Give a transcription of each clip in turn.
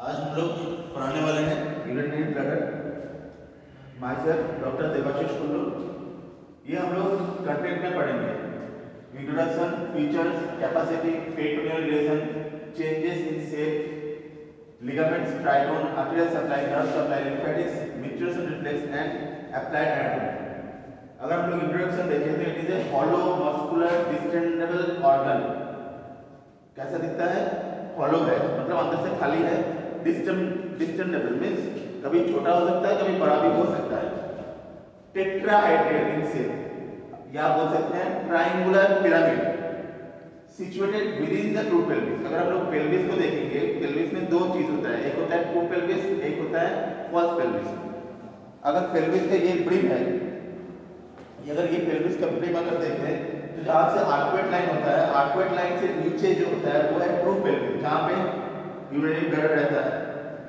आज हम लोग पढ़ाने वाले हैं urinary bladder. Myself doctor Debashish Kullu. ये हम लोग कंटेंट में पढ़ेंगे introduction, features, capacity, peritoneal relation, changes in shape, ligaments, trigone, arterial supply, nerve supply, lymphatics, micturition reflex and applied anatomy. अगर हम लोग इंट्रोडक्शन देखें तो it is a hollow muscular distendable organ. कैसा दिखता है? हॉलो है, मतलब अंदर से खाली है। डिस्टेंडेबल मीन्स कभी छोटा हो सकता है, कभी बड़ा भी हो सकता है। टेट्राहेड्रल इन शेप, या बोल सकते हैं triangular pyramid, situated with in the true pelvis. अगर हम लोग पेल्विस को देखेंगे, पेल्विस में दो चीज होता है, एक होता है ट्रू पेल्विस, एक होता है फॉल्स पेल्विस। अगर पेल्विस का ये ब्रिम है, अगर ये पेल्विस का ब्रिम अगर देखें तो जहां से आर्कुएट लाइन होता है, आर्कुएट लाइन से नीचे जो होता है वो है ट्रू पेल्विस, जहां पे यूरिनरी ब्लैडर रहता है।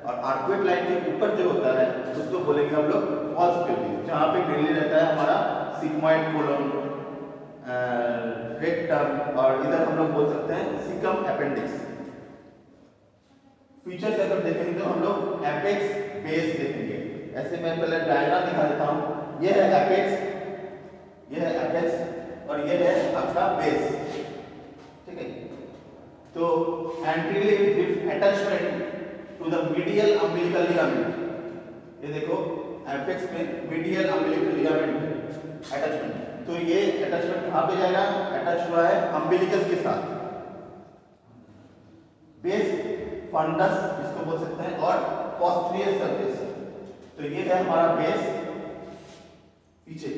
और आर्कुएट लाइन के ऊपर जो होता है उसको बोलेंगे हम लोग फॉल्स पेल्विस, जहां पे मेनली रहता है हमारा सिग्मॉइड कोलन, रेक्टम, और इधर हम लोग बोल सकते हैं सिकम अपेंडिक्स। फीचर्स अगर देखेंगे तो हम लोग एपेक्स, बेस देखेंगे। ऐसे मैं पहले डायग्राम दिखा देता हूं। ये है एपेक्स, ये है एपेक्स और ये है आपका बेस। ठीक है, तो anteriorly with attachment to the medial umbilical ligament. ये देखो एपेक्स में मीडियल अम्बिलिकल लिगामेंट अटैचमेंट, तो ये अटैचमेंट कहां पे जाएगा? अटैच हुआ है अम्बिलिकस के साथ। बेस फंडस इसको बोल सकते हैं, और पोस्टीरियर सरफेस, तो ये है हमारा बेस पीछे,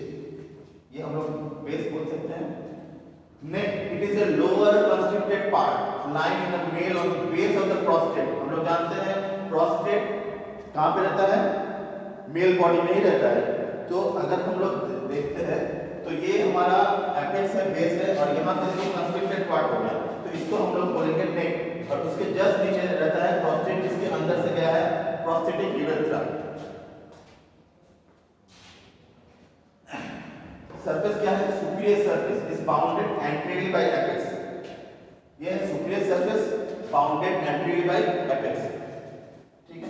ये हम लोग बेस बोल सकते हैं। Neck, it is a lower constricted part lying in the male on the base of the prostate। हम लोग जानते हैं prostate कहां पे रहता है? मेल बॉडी में ही रहता है। तो अगर हम लोग देखते हैं तो ये हमारा एपेक्स है, बेस है, और यहां से जो कंस्ट्रिक्टेड पार्ट हो गया तो इसको हम लोग बोलेंगे नेक। और उसके जस्ट नीचे रहता है प्रोस्टेट, जिसके अंदर से गया है प्रोस्टेटिक यूरेथ्रा। सरफेस क्या है? Superior surface is bounded anteriorly by apex. ये है superior surface bounded anteriorly by apex. ठीक है,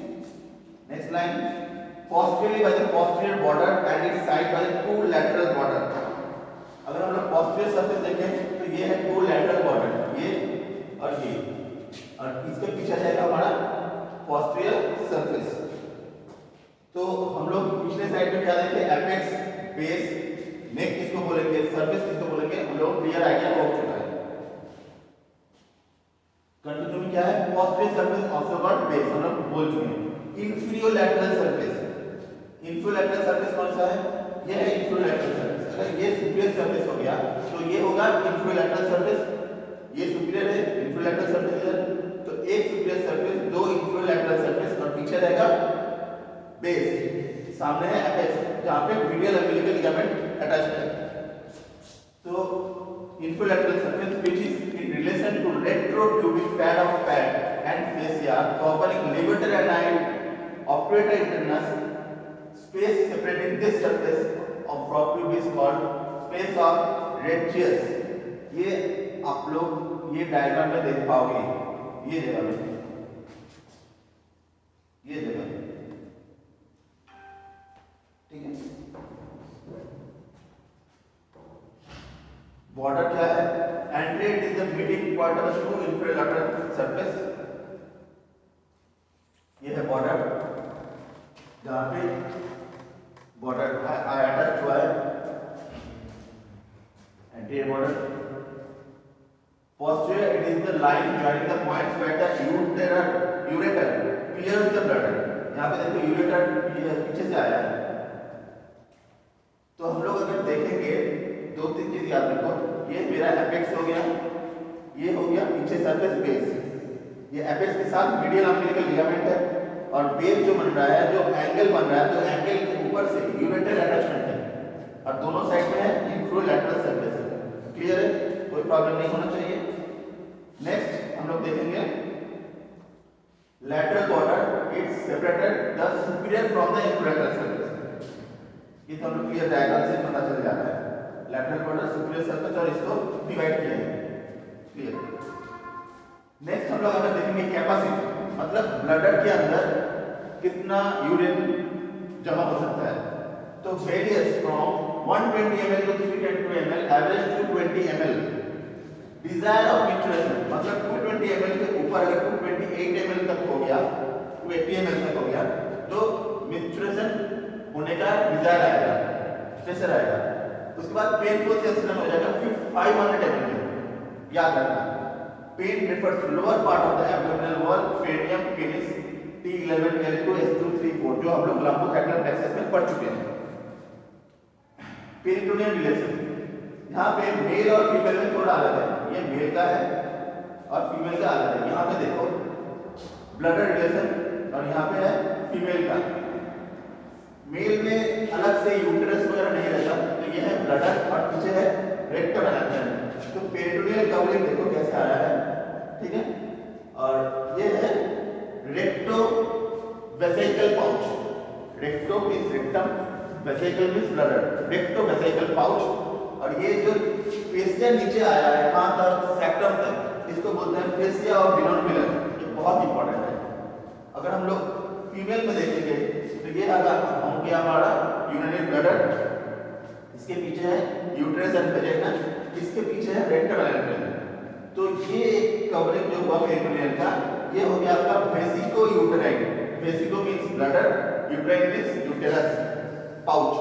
next line, posteriorly by the posterior border and its side by the two lateral border। अगर हम लोग posterior surface देखें तो ये है two lateral border, ये और ये, और इसके पीछे जाएगा हमारा posterior सरफेस। तो हम लोग पिछले साइड में क्या देखे? एपेक्स, बेस, नेक किसको बोलेंगे, सरफेस किसको बोलेंगे, हम लोग क्लियर आइडिया हो चुका है। कंटिन्यू में क्या है? Posterior surface also called base, हम लोग बोल चुके हैं। Inferior lateral surface, inferior lateral surface कौन सा है? ये है इंफीरियर लैटरल सरफेस। अगर ये सुपीरियर सरफेस हो गया तो ये होगा इंफीरियर लैटरल सरफेस। ये सुपीरियर है, इंफीरियर लैटरल सरफेस इधर, तो एक सुपीरियर सरफेस, दो इंफीरियर लैटरल सरफेस, और पीछे रहेगा बेस, सामने है एपेक्स जहां पे मीडियल अम्बिलिकल लिगामेंट अटैच्ड है। तो inferior lateral surface which is in relation to retropubic pad of pad and fascia covering levator and obturator internus, space separating this surface of propubis called space of Rettius। ये आप लोग ये diagram में देख पाओगे, ये जगह में, ये जगह, ठीक है। बॉर्डर क्या है? Anterior is the meeting point of two inferior lateral surface. ये है बॉर्डर, जहां पे बॉर्डर अटैच हुआ है, anterior border. Posterior, it is the line joining the points where the ureter clears the bladder. यहां पे देखो यूरेटर पीछे से आया है। तो हम लोग अगर देखेंगे दो तीन चीज याद रखो, ये मेरा एपेक्स हो गया, ये हो गया पीछे सरफेस बेस। ये एपेक्स के साथ मीडियल अम्बिलिकल लिगामेंट है, और बेस जो बन रहा है, जो एंगल बन रहा है, तो एंगल के ऊपर से यूरेटर अटैचमेंट है, और दोनों साइड में है इंफीरियर लैटरल सरफेस। क्लियर है? कोई प्रॉब्लम नहीं होना चाहिए। नेक्स्ट हम लोग देखेंगे lateral border, it's separated the superior from the inferior lateral surface. ये तो हम लोग क्लियर डायग्राम से पता चल जाता है। लैटरल बॉर्डर, सुपीरियर सरफेस, और इसको डिवाइड किया है। क्लियर। नेक्स्ट हम लोग अगर देखेंगे कैपेसिटी, मतलब ब्लडर के अंदर कितना यूरिन जमा हो सकता है। तो various from 120 ml to 310 ml, average 220 ml। Desire of maturation मतलब 220 ml के ऊपर अगर 228 ml तक हो गया, 280 ml तक हो गया, तो मैच्योरेशन होने का डिजायर आएगा, प्रेशर आएगा। उसके बाद पेनफुल सेंसेशन हो जाएगा 500 ml। याद रखना, pen refers to lower part of the abdominal wall, perineum, penis, T11, L2, S2, 3, 4 जो हम लोग लंबोसैक्रल प्लेक्सस में पढ़ चुके हैं। पेरिटोनियल रिलेशन यहाँ पे मेल और फीमेल में थोड़ा अलग है, ये मेल का है और फीमेल का अलग है। यहाँ पे देखो ब्लडर रिलेशन और यहाँ पे है फीमेल का। मेल में अलग से यूट्रस वगैरह नहीं रहता, तो ये है ब्लडर और पीछे है रेक्टम एनाटॉमी। तो पेरिटोनियल कवरिंग देखो कैसे आ रहा है, ठीक है। और ये है recto vesicle pouch. Recto means rectum, vesicle means bladder, recto vesicle pouch. और ये जो फेसिया नीचे आया है कहां तक, सेक्टम तक, इसको बोलते हैं फेसिया ऑफ बिनोक्युलर। ये बहुत इंपॉर्टेंट है। अगर हम लोग फीमेल में देखेंगे तो ये हो गया हमारा यूरिनरी ब्लडर, इसके पीछे है यूट्रस एंड वेजाइना, इसके पीछे है रेक्टम एनाटॉमी। तो ये एक कवरिंग जो हुआ पेरिटोनियल का, ये हो गया आपका vesico uterine. Vesico means bladder, uterine means uterus, pouch.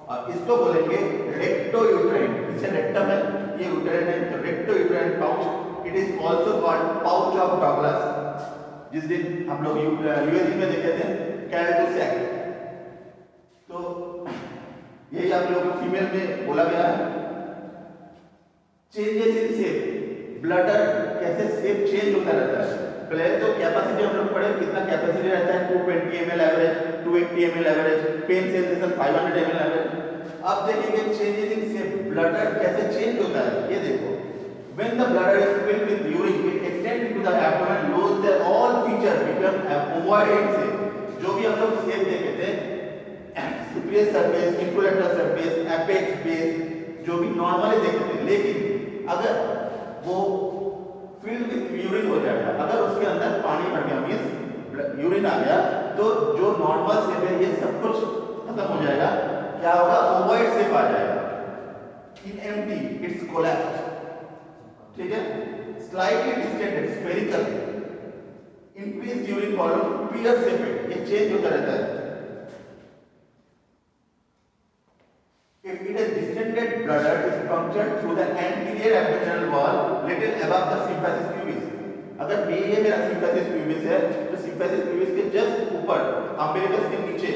और इसको बोलेंगे रेक्टो यूटेराइन। इसे रेक्टम है, ये यूटेराइन है, तो recto uterine pouch. It is also called pouch of Douglas. जिस दिन हम लोग यूएसजी में देखे थे कैल्डोसैक, तो यही आप लोगों को फीमेल में बोला गया है। चेंजेस इन शेप, ब्लडर कैसे शेप चेंज होता रहता है। पहले तो कैपेसिटी हम लोग पढ़े, कितना कैपेसिटी रहता है, 220 ml average, 280 ml average, pain sensation 500 ml average. अब देखेंगे चेंजेस इन शेप, ब्लडर कैसे चेंज होता है। ये देखो, when the bladder is filled with urine, it extends into the abdomen, lose their all features become ovoid shape। जो भी हम लोग शेप देखे थे, superior surface, inferolateral surface, apex base, जो भी नॉर्मली देखे थे, लेकिन अगर वो फिल्ड विद यूरिन हो जाएगा, अगर उसके अंदर पानी भर गया, मींस यूरिन आ गया, तो जो नॉर्मल शेप है ये सब कुछ खत्म हो जाएगा। क्या होगा, ओवॉइड शेप आ जाएगा। इन एम्प्टी इट्स कोलैप्स, ठीक है। Slightly distended spherical, increase urine volume, pear shaped, ये चेंज होता रहता है। If it is distended bladder is punctured through the anterior abdominal wall, little above the symphysis pubis। अगर ये मेरा symphysis pubis है, तो symphysis pubis के जस्ट ऊपर, अम्बिलिकस के नीचे,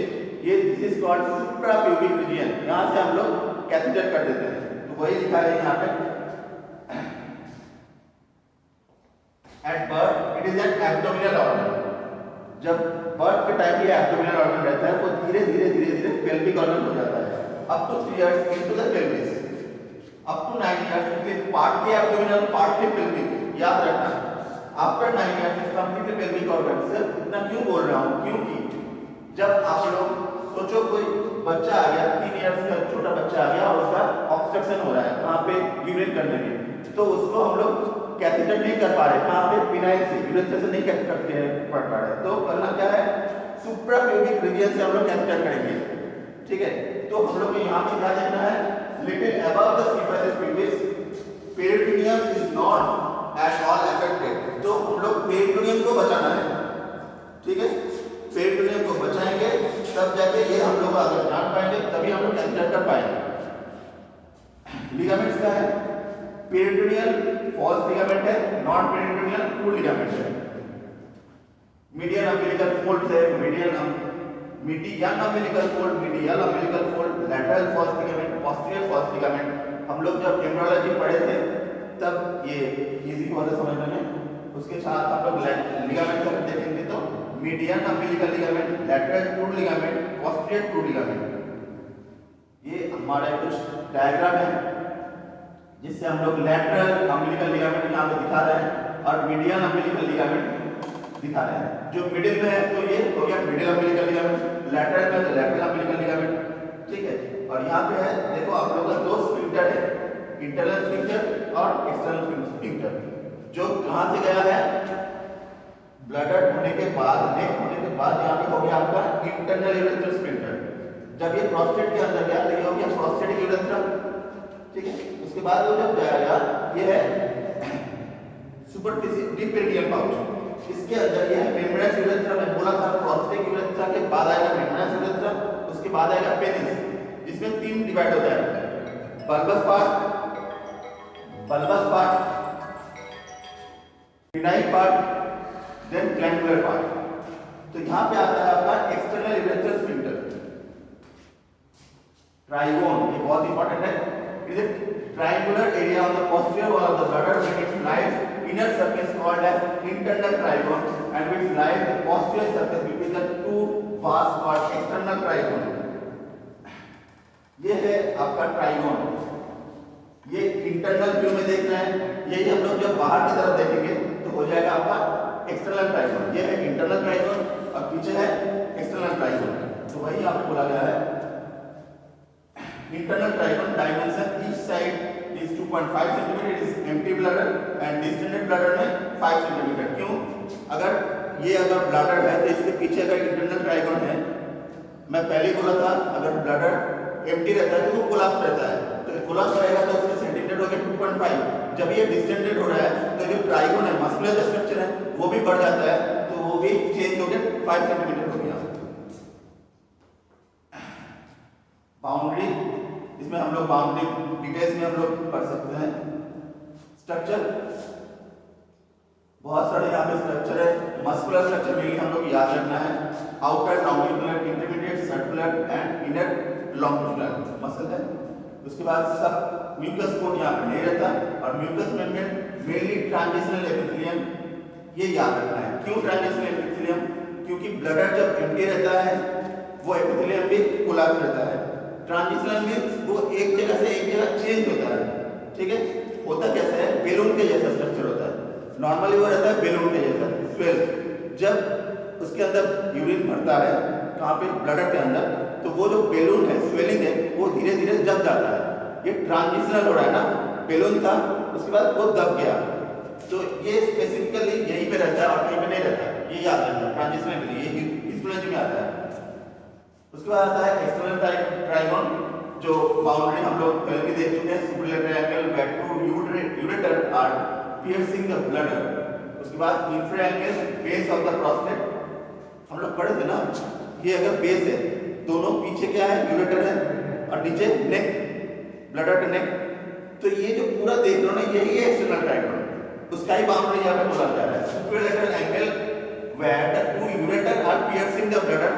ये this is called suprapubic region। यहाँ से हम लोग कैथेटर कर देते हैं, तो वही लिखा है यहाँ पे। At birth it is an abdominal organ। जब बर्थ के टाइम ये abdominal organ रहता है, वो धीरे धीरे pelvic organ हो जाता है। Up to 3 years into the pelvis, up to 9 years it is partly abdominal, partly pelvic। याद रखना, after 9 years it is completely pelvic organ। सिर्फ इतना क्यों बोल रहा हूँ, क्योंकि जब आप लोग सोचो कोई बच्चा आ गया, 3 इयर्स का छोटा बच्चा आ गया और उसका ऑब्स्ट्रक्शन हो रहा है वहाँ पे यूरिन करने में, तो उसको हम लोग कैथेटर नहीं कर पा रहे, कहाँ पे, पिनाइल से, यूरेथ्रा से नहीं करते पढ़ पा रहे, तो करना क्या है, सुप्राप्यूबिक रीजन से हम लोग कैथेटर करेंगे, ठीक है। तो हम लोग को यहाँ पे क्या देखना है, little above the symphysis pubis, peritoneum is not at all affected. तो हम लोग पेरिटोनियम को बचाना है, ठीक है। पेरिटोनियम को बचाएंगे तब जाके ये हम लोग अगर जान पाएंगे, तभी हम लोग कैथेटर कर पाएंगे। लिगामेंट्स क्या है, पेरिटोनियल फॉल्स लिगामेंट है, नॉन पेरिटोनियल ट्रू लिगामेंट है। मीडियल अम्बिलिकल फोल्ड है, median umbilical fold, medial umbilical fold, lateral false ligament, posterior false ligament। हम लोग जब एम्ब्रियोलॉजी पढ़े थे तब ये इजी हुआ था समझने में। उसके साथ हम लोग लिगामेंट अगर देखेंगे तो median umbilical ligament, lateral crude ligament, posterior crude ligament। ये हमारा कुछ डायग्राम है जिससे हम लोग lateral umbilical ligament यहाँ पे दिखा रहे हैं और median umbilical ligament दिखा रहे हैं। जो मिडिल में है तो ये हो गया मिडिल अम्बिलिकल लिगामेंट, लेटरल में तो लेटरल अम्बिलिकल लिगामेंट, ठीक है। और यहाँ पे है, देखो आप लोगों का दो स्फिंक्टर है, इंटरनल स्फिंक्टर और एक्सटर्नल स्फिंक्टर। जो कहाँ से गया है, ब्लडर होने के बाद, नेक होने के बाद यहाँ पे हो गया आपका इंटरनल यूरेथ्रल स्फिंक्टर। जब ये प्रोस्टेट के अंदर गया तो ये हो गया प्रोस्टेटिक यूरेथ्रम, ठीक है। उसके बाद वो जब जाएगा, ये है सुपरफिशियल डीप पेरिनियल पाउच, इसके अंदर ये है मेम्ब्रेनस यूरेथ्रम है। बोला था प्रोस्टेटिक यूरेथ्रा के बाद आएगा मेम्ब्रेनस यूरेथ्रम, उसके बाद आएगा पेनिस, जिसमें तीन डिवाइड होता है, bulbous part, penile part, then glandular part. तो यहां पे आता है आपका एक्सटर्नल यूरेथ्रल स्फिंक्टर, ट्राइगोन, ये बहुत इंपॉर्टेंट है। Is a triangular area on the posterior wall of the bladder when it lies inner surface called as internal trigone and which lies the posterior surface between the two vas called external trigone। ये है आपका trigon, ये internal view में देख रहे हैं, यही हम लोग जब बाहर की तरफ देखेंगे तो हो जाएगा आपका एक्सटर्नल ट्राइगोन। ये है इंटरनल ट्राइगोन और पीछे है एक्सटर्नल ट्राइगोन। तो वही यहाँ पे बोला गया है internal trigone dimension each side is 2.5 cm, it is empty bladder and distended bladder में 5 cm। क्यों? अगर ब्लैडर है तो इसके पीछे अगर इंटरनल ट्राइगोन है, मैं पहले बोला था अगर ब्लैडर एम्प्टी रहता है तो वो कोलैप्स रहता है, तो कोलैप्स रहेगा तो उसके सेंटीमीटर हो गया 2.5। जब ये डिस्टेंडेड हो रहा है तो जो ट्राइगोन है, मस्कुलर जो स्ट्रक्चर है वो भी बढ़ जाता है, तो वो भी चेंज हो गया 5 सेंटीमीटर हो गया। बाउंड्री, इसमें हम लोग बाउंड्री डिटेल्स में हम लोग पढ़ सकते हैं। स्ट्रक्चर, बहुत सारे यहाँ पे स्ट्रक्चर है। मस्कुलर स्ट्रक्चर में हम लोग याद रखना है, outer longitudinal, intermediate circular and inner longitudinal muscle है। उसके बाद सब म्यूकस कोट यहाँ पे नहीं रहता और mucus membrane mainly transitional epithelium, ये याद रखना है। क्यों ट्रांजिशनल एपिथेलियम? क्योंकि ब्लडर जब एम्प्टी रहता है वो एपिथेलियम भी कोलैप्स रहता है। ट्रांजिशनल मींस वो एक जगह से एक जगह चेंज होता है, ठीक है। होता कैसे है, बेलून के जैसा स्ट्रक्चर होता है। नॉर्मली वो रहता है बेलून के जैसा स्वेल। जब उसके अंदर यूरिन भरता है कहाँ पे, ब्लडर के अंदर, तो वो जो बेलून है, स्वेलिंग है, वो धीरे धीरे दब जाता है। ये ट्रांजिशनल हो रहा है ना, बेलून था उसके बाद वो दब गया, तो ये स्पेसिफिकली यहीं पे रहता है और कहीं पे नहीं रहता, ये याद रखना। ट्रांजिशनल ये हिस्टोलॉजी में आता है। उसके बाद आता है एक्सटर्नल ट्राइगोन, जो बाउंड्री हम लोग पहले भी देख चुके हैं। Superolateral angle where two ureter are piercing the bladder. उसके बाद infra angle base of the prostate, हम लोग पढ़े थे ना, ये अगर बेस है, दोनों पीछे क्या है, यूरेटर है और नीचे नेक, ब्लडर का नेक, तो ये जो पूरा देख रहे हो ना, यही है एक्सटर्नल ट्राइगोन। उसका ही बाउंड्री यहाँ पे बोला जा रहा है, superolateral angle where the two ureter are piercing the bladder,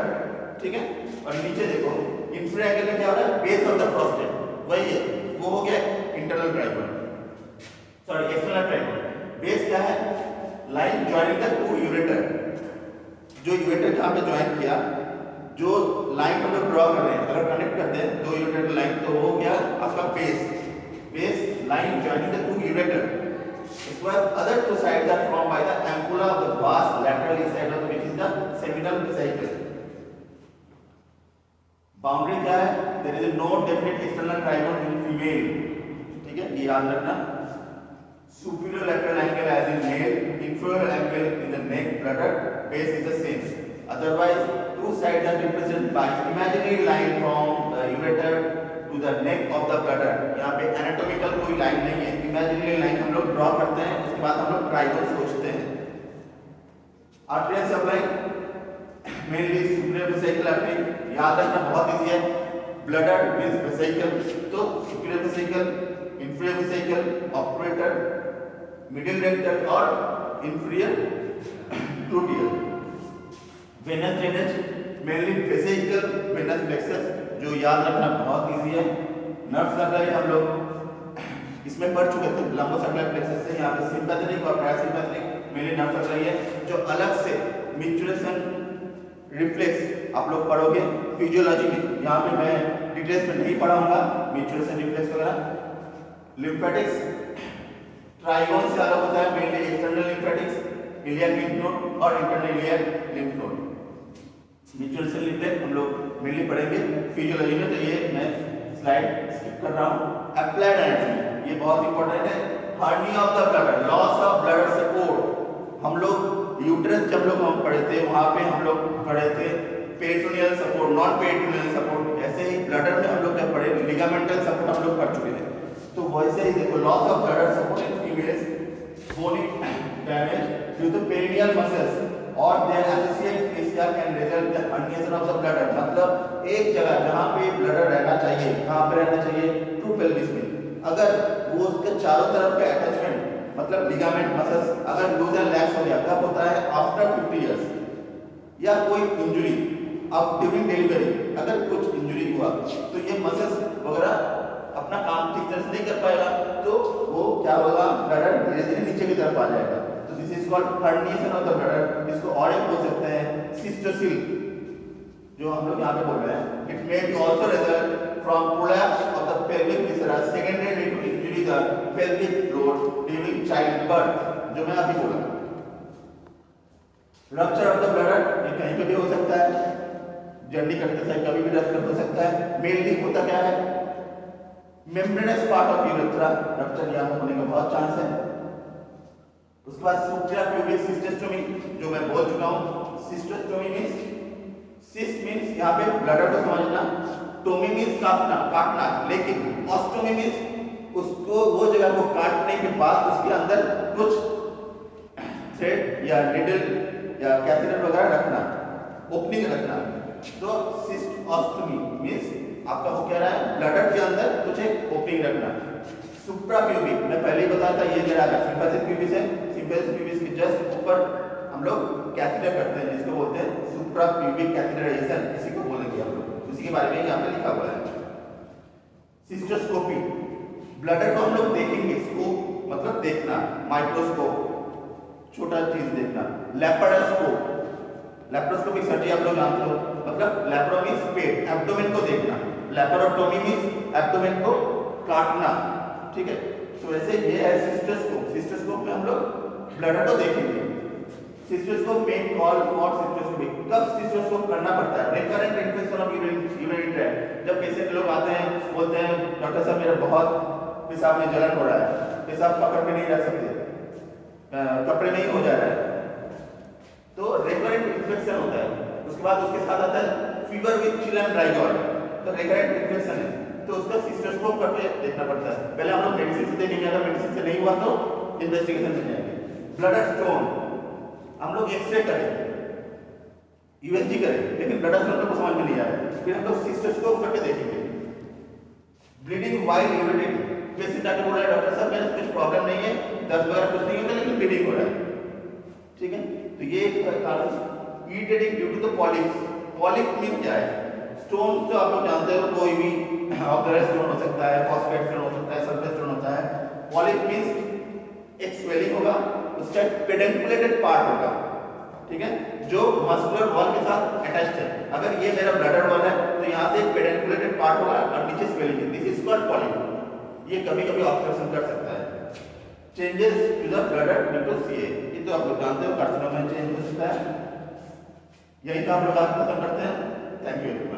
ठीक है। और नीचे देखो इंफ्रा एंगल में क्या हो रहा है, बेस ऑफ द प्रोस्टेट, वही है, वो हो गया internal trigon, sorry external trigon. Base क्या है, line joining the two ureter, जो यूरेटर जहां पे ज्वाइन किया, जो लाइन हम लोग ड्रॉ कर रहे हैं, अगर कनेक्ट करते हैं दो यूरेटर की लाइन, तो हो गया आपका base line joining the two ureter. इसके बाद other two sides are formed by the ampulla of the vas laterally side of which is the seminal vesicle. Boundary क्या है, there is no definite external trigone in female, ठीक है, ये याद रखना। Superior lateral angle as in male, inferior angle in the neck bladder base is the same, otherwise two sides are represented by imaginary line from the ureter to the neck of the bladder। यहाँ पे anatomical कोई line नहीं है, imaginary line हम लोग draw करते हैं, उसके बाद हम लोग ट्राइगोन सोचते हैं। Arterial supply mainly superior vesical artery, याद रखना बहुत इजी है। ब्लडर मींस वेसिकल, तो superior vesical, inferior vesical, obturator, middle rectal और inferior gluteal. Venous drainage mainly vesical, venous plexus, जो याद रखना बहुत इजी है। नर्व सप्लाई हम लोग इसमें पढ़ चुके थे, लंबो सप्लाई प्लेक्सस से, यहाँ पे सिंपैथेटिक और पैरासिम्पैथेटिक मेनली नर्व सप्लाई है, जो अलग से मिचुरेशन रिफ्लेक्स आप लोग पढ़ोगे फिजियोलॉजी में, यहाँ पे मैं डिटेल्स में नहीं पढ़ाऊंगा मिचुरेशन रिफ्लेक्स वगैरह। लिम्फेटिक्स ट्राइगोन से अलग होता है, mainly external lymphatics, iliac lymph node और internal iliac lymph node. Micturition reflex हम लोग मेनली पढ़ेंगे फिजियोलॉजी में, तो ये मैं स्लाइड स्किप कर रहा हूँ। अप्लाइड एनाटॉमी, ये बहुत इंपॉर्टेंट है। Hernia of the bladder, loss of bladder support, हम लोग यूट्रस जब लोग हम पढ़े थे वहाँ पे हम लोग पढ़े थे peritoneal support, non peritoneal support. ऐसे ही ब्लडर में हम लोग क्या पढ़े, लिगामेंटल सपोर्ट हम लोग पढ़ चुके थे। तो वैसे ही देखो loss of bladder support in females बोनिक damage due to perineal muscles और their associated fascia can result in herniation of the bladder. मतलब एक जगह जहाँ पे ब्लडर रहना चाहिए, कहाँ पे रहना चाहिए, टू पेल्विस में, अगर वो उसके चारों तरफ का अटैचमेंट मतलब लिगामेंट मसल्स अगर लूज एंड लैक्स हो गया, कब होता है, आफ्टर 50 इयर्स, या कोई इंजरी अब ड्यूरिंग डिलीवरी अगर कुछ इंजरी हुआ तो ये मसल्स वगैरह अपना काम ठीक तरह से नहीं कर पाएगा, तो वो क्या होगा, ब्लडर धीरे धीरे नीचे की तरफ आ जाएगा। तो this is called herniation of the bladder. इसको और एक बोल सकते हैं सिस्टोसिल, जो हम लोग यहाँ पे बोल रहे हैं। It may be also result from prolapse of the pelvic viscera secondary to injury the pelvic floor during childbirth, जो मैं अभी बोला। रप्चर ऑफ द ब्लडर ये कहीं पे भी हो सकता है, जर्नी करते समय कभी भी रप्चर हो सकता है। मेनली होता क्या है, membranes part of urethra rupture यहाँ होने का बहुत चांस है। उसके बाद सुप्राप्यूबिक सिस्टेस्टोमी जो मैं बोल चुका हूँ। सिस्टेस्टोमी मींस, सिस मींस यहाँ पे ब्लडर को समझना, टोमी मींस काटना काटना, लेकिन ऑस्टोमी मींस उसको वो जगह को काटने के बाद उसके अंदर कुछ थ्रेड या निडल या कैथेटर वगैरह रखना, ओपनिंग रखना। तो सिस्टोस्टोमी मींस आपका हो क्या रहा है, ब्लडर के अंदर कुछ एक ओपनिंग रखना। सुप्राप्यूबिक मैं पहले ही बताया था, ये मेरा सिंपैथिक प्यूबिस है, सिंपैथिक प्यूबिस के जस्ट ऊपर हम लोग कैथेटर करते हैं जिसको बोलते हैं सुप्राप्यूबिक कैथेटराइजेशन, इसी को बोलेंगे हम लोग, उसी के बारे में यहाँ पे लिखा हुआ है। सिस्टोस्कोपी, ब्लडर को हम लोग देखेंगे, स्कोप मतलब देखना, माइक्रोस्कोप छोटा चीज देखना। लेप्रोस्कोप, लेप्रोस्कोपिक सर्जरी आप लोग जानते हो, मतलब लेप्रो मींस पेट, एब्डोमेन को देखना, लेप्रोटोमी मींस एब्डोमेन को काटना, ठीक है। तो वैसे ये है सिस्टोस्कोप। सिस्टोस्कोप में हम लोग ब्लडर को देखेंगे। सिस्टोस्कोप में कॉल फॉर सिस्टोस्कोपी, कब सिस्टोस्कोप करना पड़ता है, recurrent infection of urinary tract, जब पेशेंट लोग आते हैं बोलते हैं डॉक्टर साहब मेरा बहुत पेशाब में जलन हो रहा है, पेशाब पकड़ के नहीं रह सकते, कपड़े नहीं हो जा रहा है, तो रिकरेंट इन्फेक्शन होता है। उसके बाद उसके साथ आता है fever with chill and dry joint, तो रिकरेंट इन्फेक्शन है, तो उसका सिस्टोस्कोप करके देखना पड़ता है। पहले हम लोग मेडिसिन से देखेंगे, अगर मेडिसिन से नहीं हुआ तो इन्वेस्टिगेशन में जाएंगे। ब्लडर स्टोन हम लोग एक्सरे करें, यूएसजी करें, लेकिन ब्लडर स्टोन को समझ में नहीं आ रहा है, फिर हम लोग सिस्टोस्कोप करके देखेंगे। ब्लीडिंग वाइल यूरिनेटिंग, पेशेंट आके बोल रहा है डॉक्टर साहब मेरे कुछ प्रॉब्लम नहीं है, दर्द वगैरह कुछ नहीं होता लेकिन ब्लीडिंग हो रहा है, ठीक है। तो ये एक कारण irritating due to the polyps. Polyp mean क्या है, स्टोन तो आप लोग जानते हो, कोई भी ऑब्जर्व स्टोन हो सकता है, फॉस्फेट स्टोन हो सकता है, सल्फेट स्टोन होता है। पॉलिप मींस एक स्वेलिंग होगा, उसका पेडेंकुलेटेड पार्ट होगा, ठीक है, जो मस्कुलर वॉल के साथ अटैच्ड है। अगर ये मेरा ब्लडर वॉल है तो यहाँ से एक पेडेंकुलेटेड पार्ट होगा और नीचे स्वेलिंग है, दिस इज कॉल्ड पॉलिप। ये कभी कभी ऑब्जर्वेशन कर सकता है। Changes to the bladder due to CA, ये तो आप लोग जानते हो, कार्सिनोमा में चेंज हो सकता है। यही तो हम लोग आज खत्म करते हैं। Thank you.